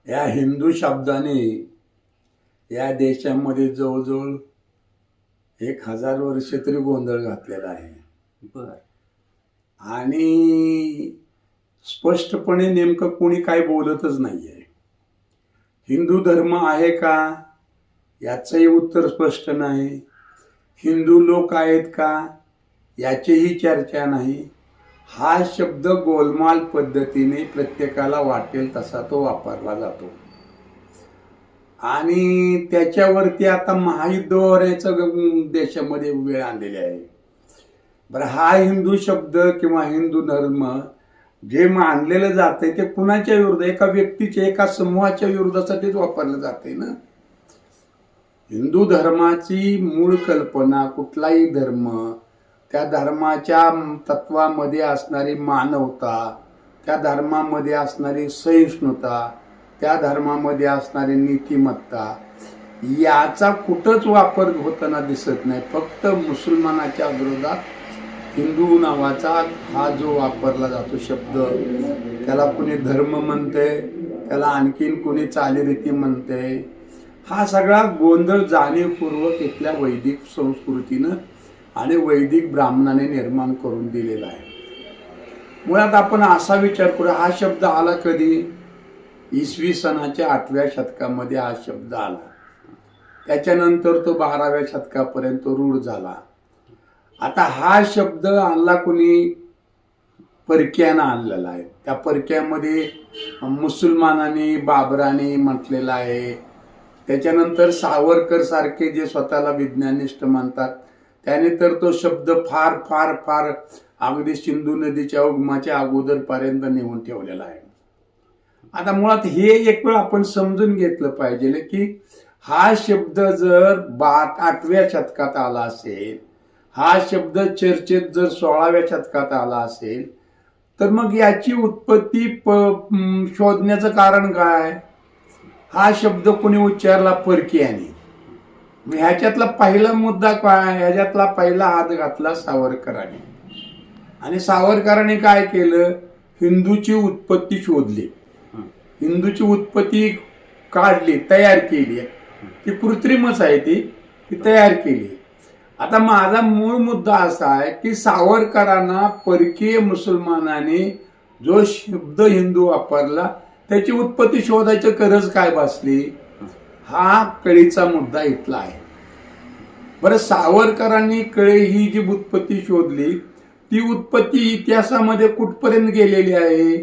या हिंदू शब्दाने या देशामध्ये जवळजवळ 1000 वर्ष तरी गोंधळ घातलेला आहे. बर. आणि स्पष्टपणे नेमकं कोणी काय बोलतच नाहीये. हिंदू धर्म आहे का याचंही उत्तर स्पष्ट नाही. हिंदू लोक आहेत का याचीही चर्चा नाही. हा शब्द गोलमाल पद्धतीने प्रत्येकाला वाटेल तसा तो वापरला जातो आणि त्याच्यावरती आता महायुद्ध होण्याचं देशामध्ये वेळ आलेली आहे. बरं, हा हिंदू शब्द किंवा हिंदू धर्म जे मानलेलं जातंय ते कुणाच्या विरुद्ध, एका व्यक्तीच्या, एका समूहाच्या विरोधासाठीच वापरलं जाते ना. हिंदू धर्माची मूळ कल्पना, कुठलाही धर्म, त्या धर्माच्या तत्वामध्ये असणारी मानवता, त्या धर्मामध्ये असणारी सहिष्णुता, त्या धर्मामध्ये असणारी नीतिमत्ता याचा कुठंच वापर होताना दिसत नाही. फक्त मुसलमानाच्या विरोधात हिंदू नावाचा हा जो वापरला जातो शब्द, त्याला कुणी धर्म म्हणते, त्याला आणखीन कुणी चालीरीती म्हणते. हा सगळा गोंधळ जाणीवपूर्वक इथल्या वैदिक संस्कृतीनं आणि वैदिक ब्राह्मणाने निर्माण करून दिलेला आहे. मुळात आपण असा विचार करू, हा शब्द आला कधी? इसवी सनाच्या 8व्या शतकामध्ये हा शब्द आला. त्याच्यानंतर तो 12व्या शतकापर्यंत रूढ झाला. आता हा शब्द आणला कुणी? परक्यानं आणलेला आहे. त्या परक्यामध्ये मुसलमानांनी, बाबराने म्हटलेला आहे. त्याच्यानंतर सावरकर सारखे जे स्वतःला विज्ञानिस्ट म्हणतात त्याने तर तो शब्द फार फार फार अगदी सिंधू नदीच्या उगमाच्या अगोदरपर्यंत नेऊन ठेवलेला आहे. आता मुळात हे एक वेळ आपण समजून घेतलं पाहिजे की हा शब्द जर 8व्या शतकात आला असेल, हा शब्द चर्चेत जर 16व्या शतकात आला असेल, तर मग याची उत्पत्ती शोधण्याचं कारण काय? हा शब्द कोणी उच्चारला? परकीयाने. ह्याच्यातला पहिला मुद्दा काय? ह्याच्यातला पहिला हात घातला सावरकरांनी. आणि सावरकरांनी काय केलं? हिंदूची उत्पत्ती शोधली, हिंदूची उत्पत्ती काढली, तयार केली. ती कृत्रिमच आहे, ती तयार केली. आता माझा मूळ मुद्दा असा आहे की सावरकरांना परकीय मुसलमानाने जो शब्द हिंदू वापरला त्याची उत्पत्ती शोधायची गरज काय भासली? हा कळीचा मुद्दा इथला आहे. बरं, सावरकरांनी कळे ही जी उत्पत्ती शोधली ती उत्पत्ती इतिहासामध्ये कुठपर्यंत गेलेली आहे?